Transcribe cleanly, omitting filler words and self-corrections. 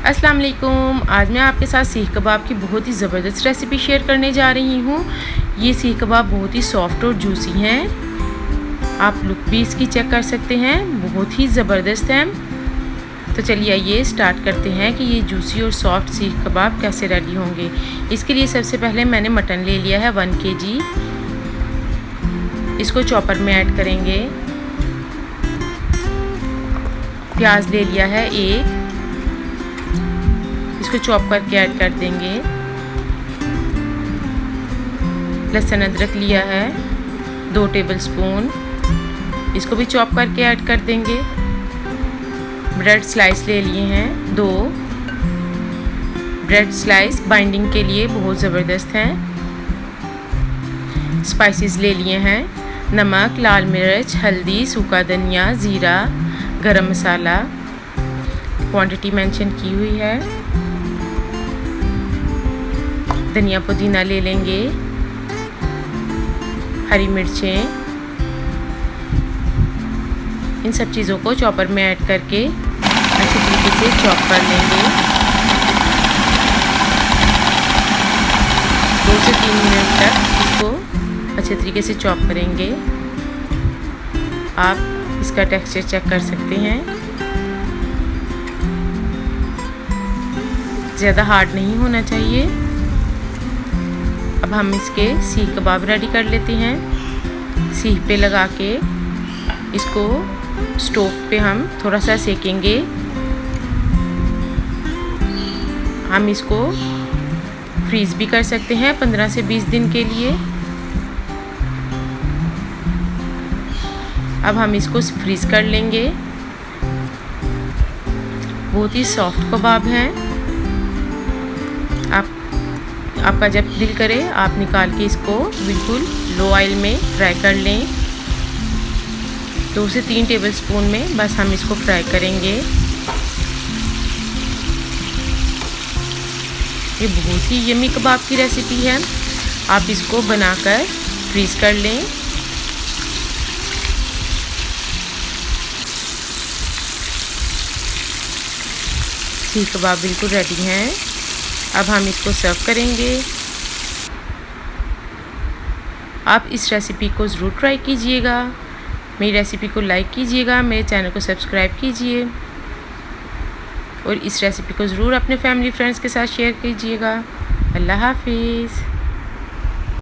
अस्सलाम वालेकुम। आज मैं आपके साथ सीख कबाब की बहुत ही ज़बरदस्त रेसिपी शेयर करने जा रही हूँ। ये सीख कबाब बहुत ही सॉफ्ट और जूसी हैं। आप लुक भी इसकी चेक कर सकते हैं, बहुत ही ज़बरदस्त हैं। तो चलिए आइए स्टार्ट करते हैं कि ये जूसी और सॉफ्ट सीख कबाब कैसे रेडी होंगे। इसके लिए सबसे पहले मैंने मटन ले लिया है 1 kg। इसको चॉपर में ऐड करेंगे। प्याज ले लिया है 1, इसको चॉप करके ऐड कर देंगे। लहसुन अदरक लिया है 2 टेबलस्पून, इसको भी चॉप करके ऐड कर देंगे। ब्रेड स्लाइस ले लिए हैं 2। ब्रेड स्लाइस बाइंडिंग के लिए बहुत ज़बरदस्त हैं। स्पाइसेस ले लिए हैं नमक, लाल मिर्च, हल्दी, सूखा धनिया, ज़ीरा, गरम मसाला। क्वांटिटी मेंशन की हुई है। धनिया पुदीना ले लेंगे, हरी मिर्चें। इन सब चीज़ों को चॉपर में ऐड करके अच्छी तरीके से चॉप कर लेंगे। 2 से 3 मिनट तक इसको अच्छे तरीके से चॉप करेंगे। आप इसका टेक्सचर चेक कर सकते हैं, ज़्यादा हार्ड नहीं होना चाहिए। अब हम इसके सीख कबाब रेडी कर लेते हैं। सीख पे लगा के इसको स्टोव पे हम थोड़ा सा सेकेंगे। हम इसको फ्रीज़ भी कर सकते हैं 15 से 20 दिन के लिए। अब हम इसको फ्रीज़ कर लेंगे। बहुत ही सॉफ्ट कबाब हैं। आपका जब दिल करे आप निकाल के इसको बिल्कुल लो ऑयल में फ्राई कर लें। 2 से 3 टेबलस्पून में बस हम इसको फ्राई करेंगे। ये बहुत ही यम्मी कबाब की रेसिपी है। आप इसको बनाकर फ्रीज़ कर लें। सीख कबाब बिल्कुल रेडी हैं। अब हम इसको सर्व करेंगे। आप इस रेसिपी को ज़रूर ट्राई कीजिएगा। मेरी रेसिपी को लाइक कीजिएगा, मेरे चैनल को सब्सक्राइब कीजिए और इस रेसिपी को ज़रूर अपने फैमिली फ्रेंड्स के साथ शेयर कीजिएगा। अल्लाह हाफिज़।